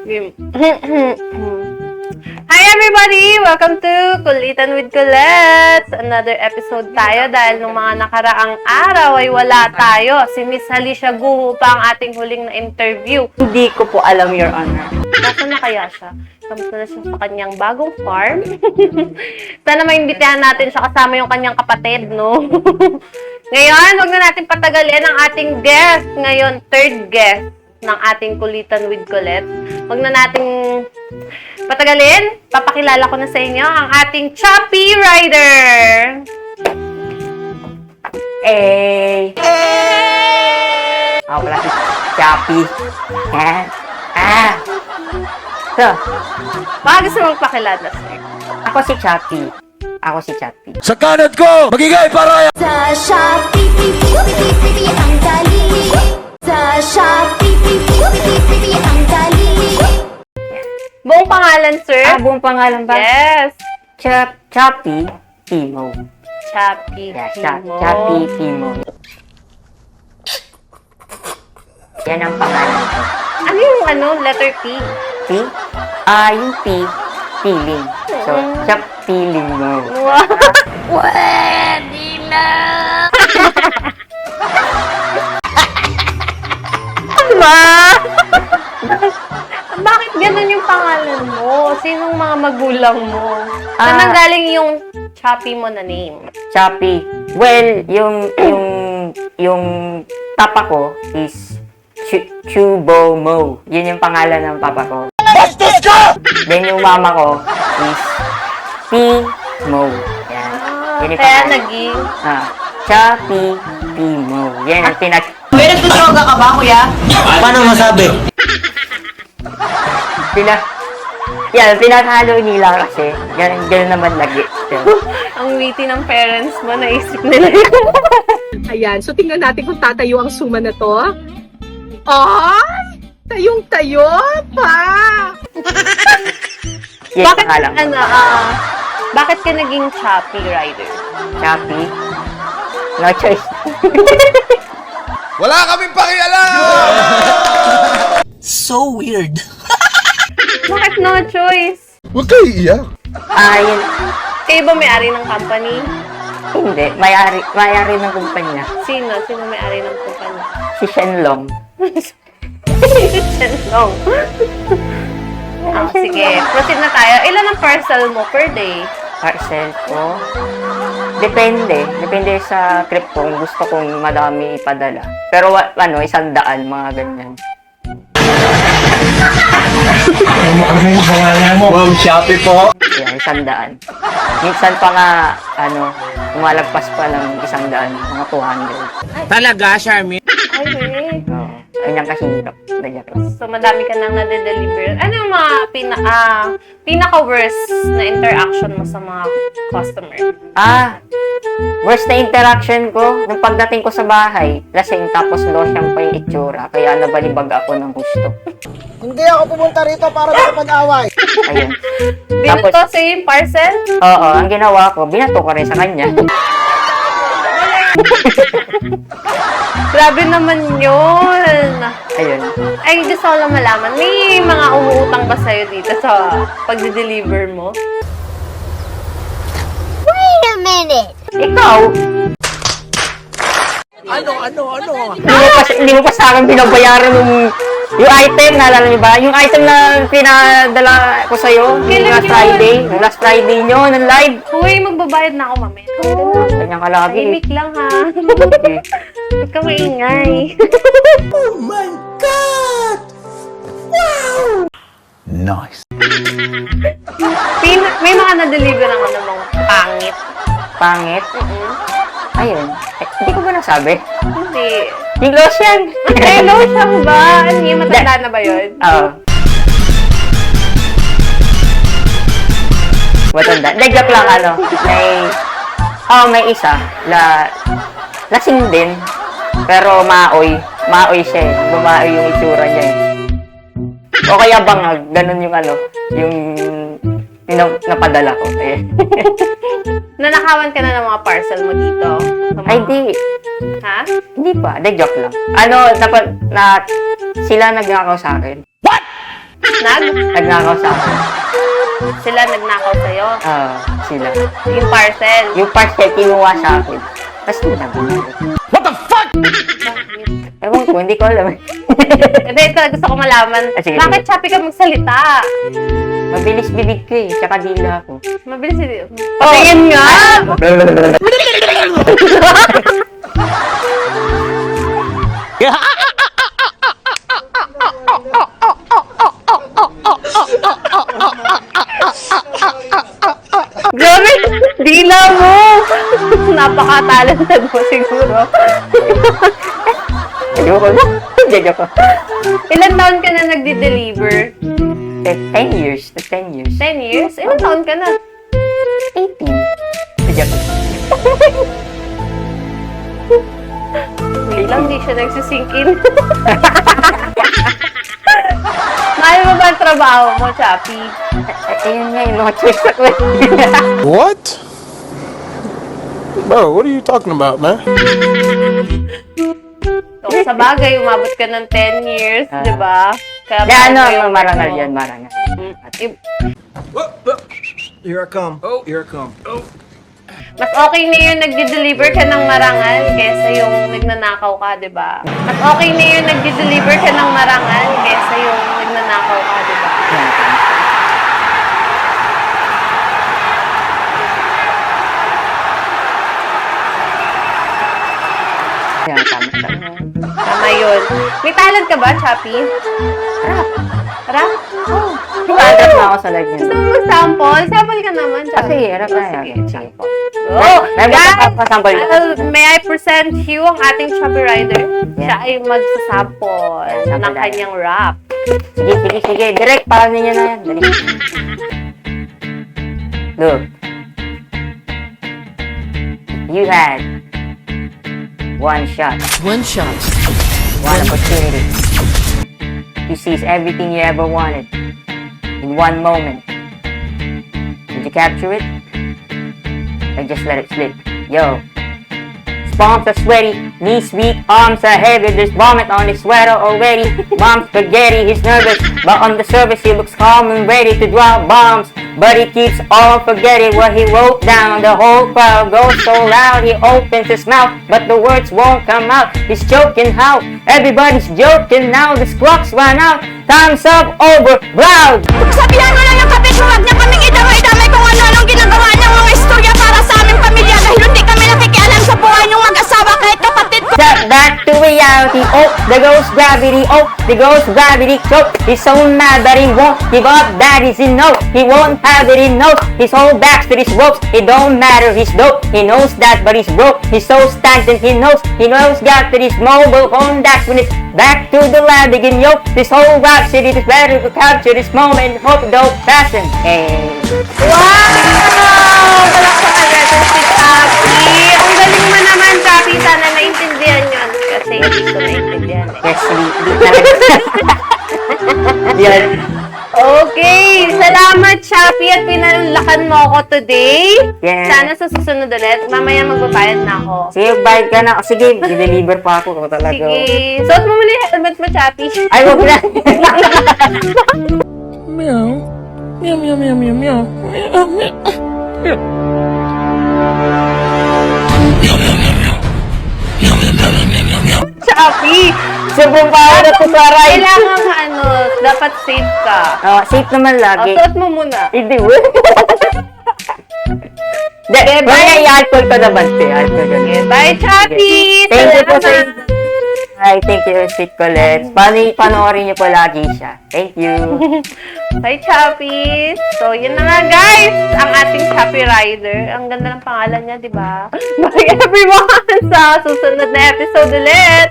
Hi everybody! Welcome to Kulitan with Colette! Another episode tayo dahil nung mga nakaraang araw ay wala tayo. Si Miss Alicia Guho pa ang ating huling na interview. Hindi ko po alam, Your Honor. Nasaan na kaya siya? Kamusta na siya sa kanyang bagong farm? Sana maimbitahan natin siya kasama yung kanyang kapatid, no? Ngayon, wag na natin patagalin ang ating guest. Ngayon, third guest ng ating Kulitan with Colette. Wag na nating patagalin. Papakilala ko na sa inyo ang ating Choppy Rider. Ako pala si Choppy. So, Baka gusto mong pakilala, sir. ako si Choppy. Ako si Choppy. Sa kanat ko, magigay para Sa Shopee, pipi ang dali. Sa Shopee, pipi ang dali. Buong pangalan, sir? Buong pangalan ba? Yes. Choppy Timo. Choppy Yeah, Timo. Choppy Timo. Yan ang pangalan ko. Ano yung letter P? P? Yung P, feeling. So, chop feeling mo. Wow. Pwede na. Diba? Bakit ganun yung pangalan mo? Sinong mga magulang mo? Saan nanggaling yung Choppy mo na name? Choppy. Well, yung papa ko is Chubomo. Yun yung pangalan ng papa ko. bastos ka! Then yung mama ko is Timo. Yan. Yun yung Kaya pangalan. naging... Choppy Timo. Yan ang May nagtutroga ka ba, kuya? Paano masabi? Pinaghalo nila kasi. Ganun naman lagi. Ang witty ng parents mo, naisip nila yun. Ayan, so tingnan natin kung tatayo ang suma na to. Ay! Tayong-tayo pa! Yan yung Bakit, pangalan ko. bakit ka naging Choppy Rider? Choppy. No choice. Wala kaming pakialam! So weird. Bakit no choice? Huwag kayo iiyak. Yun. Kayo ba may-ari ng company? Hindi. May-ari ng kumpanya. Sino? Sino may-ari ng company? Si Shenlong. Shenlong. Sige, proceed na tayo. Ilan ang parcel mo per day? Parcel ko. Depende. Depende sa trip ko kung gusto kong madami ipadala. Pero 100, mga ganyan. Ma'am Shopee po. Yan, 100. Minsan pa nga, umalagpas pa ng 100, mga 200. Talaga, Charmy? Okay. Oo. Ayun ang kahirap. So, madami ka nang nade-deliver. Ano yung mga pinaka-worst na interaction mo sa mga customer? Worst na interaction ko, nung pagdating ko sa bahay, lasing tapos losyang pa yung itsura, kaya nabalibag ako ng gusto. Hindi ako pumunta rito para makapag-away. Ayun. Binato sa'yo yung parcel? Oo, ang ginawa ko, binato ko rin sa kanya. Grabe naman yun. Ayun. Ay, gusto ko lang malaman. May mga umuutang ba sa'yo dito sa pagde-deliver mo? Wait a minute. Ikaw, hindi mo pa sa akin binabayaran yung item, naalala niyo ba? Yung item na pinadala ko sa'yo, Kailan yung last Friday nyo, ng live. Uy, magbabayad na ako mamaya. Ganyan ka lagi. Tahimik lang ha. Okay. Huwag ka maingay. Nice. May mga na-deliver ang mong pangit. Pangit. Ayun. Hindi ko ba nasabi? Hindi. Yung lotion. Hello siya ba? Hindi, matanda na ba yun? Oo. Matanda. Hindi, joke lang, may isa. Lasing din. Pero maoy. Maoy siya eh. Bumaoy yung itsura niya eh. O kaya bangag. Ganun yung yung napadala ko. Eh. Nanakawan ka na ng mga parcel mo dito? Ay, di. Ha? Hindi pa. Hindi, joke lang. Sila nagnakaw sa akin. Nagnakaw sa akin. Sila nagnakaw sa'yo. Sila. Yung parcel. Yung parcel, kinuha sa akin. Tapos nabinalik. Ewan ko, hindi ko alam. Hindi, ito gusto ko malaman. Sige, Bakit sige. Chappy ka magsalita? Mabilis bibig ko eh, tsaka dila ako. Mabilis hindi. Patingin nga! Grabe! Dila mo! Napaka-talented mo siguro. Ayoko na. Ayoko. Ilan taon ka na nagdi-deliver? 10 years. 10 years. 10 years? Ilan taon ka na? 18. Ayoko. Wait lang, di siya nagsisingkin. Mahal mo ba ang trabaho mo, Chappy? Ayun nga, yung mga choice ko. What? Bro, what are you talking about, man? So, sa bagay, umabot ka ng 10 years, di ba? Kaya Marangal yan, marangal. Here I come. Oh, here I come. Mas okay na yun nagdi-deliver ka ng marangal kesa yung nagnanakaw ka, di ba? Mas okay na yun nagdi-deliver ka ng marangal kesa yung nagnanakaw ka, di ba? Yan, tama. Tama yun. May talent ka ba, Chappy? Rap. Rap? Oh. Tumatas na ako sa live Gusto niya. mo mag-sample? Sample ka naman, Chappy. Sige, harap na yan. Sige, Sige. Oh, May guys! magpapasample ka. May I present you ang ating Shopee Rider? Siya ay magsasample Sample ng tayo. kanyang rap. Sige. Direct, parang ninyo na yan. Dali. Look. You had one shot. One opportunity. To seize everything you ever wanted. In one moment. Did you capture it? Or just let it slip? Yo. His palms are sweaty, knees weak, arms are heavy. There's vomit on his sweater already. Mom's spaghetti, he's nervous, but on the surface he looks calm and ready to drop bombs. But he keeps on forgetting what he wrote down. The whole crowd goes so loud, he opens his mouth, but the words won't come out. He's choking out, everybody's joking now. The clock's run out, time's up, over, loud. Sabihan mo lang yung kapit mo, wag niya kaming idamay-damay kung ano-anong ginagawa niyang mga istorya para sa aming pamilya dahil hindi kami nakikialam sa buhay niyong mag-asawa kahit kapatid ko. Step back to reality, oh, there goes gravity, oh, there goes gravity, choke. He's so mad that he won't give up, that is he knows. He won't have it, he knows. His whole back's to these ropes, it don't matter, he's dope. He knows that, but he's broke. He's so stagnant, he knows got to this mobile phone, that's when it's back to the lab again, yo. This whole rap city is better to capture this moment, hope it don't fasten. Hey. Wow! Palakpakan natin si Chappy. Ang galing mo naman, Chappy. Sana naintindihan yun. Kasi hindi ko naintindihan eh. Yes, yan. Okay! Salamat, Chappy, at pinalakan mo ako today. Yes. Sana sa susunod ulit. Mamaya magbabayad na ako. Sige, bayad ka na. Sige, i-deliver pa ako talaga. Sige. Suot mo muna yung helmet mo, Chappy. Ay, wag na. Chappy! Subong pa ako na to sa ride. Kailangan dapat safe ka. Safe naman O, lagi. suot mo muna. Hindi, wala. Hindi, i-alcohol ko naman, te. Alcohol ko. Bye, Chappy! Thank you po sa Salamat. Hi, thank you, Sweet Colette. Panoorin niyo po lagi siya. Thank you. Bye, Chappy! So, yun na nga, guys! Ang ating Chappy Rider. Ang ganda ng pangalan niya, di ba? Bye, everyone! Sa susunod na episode ulit!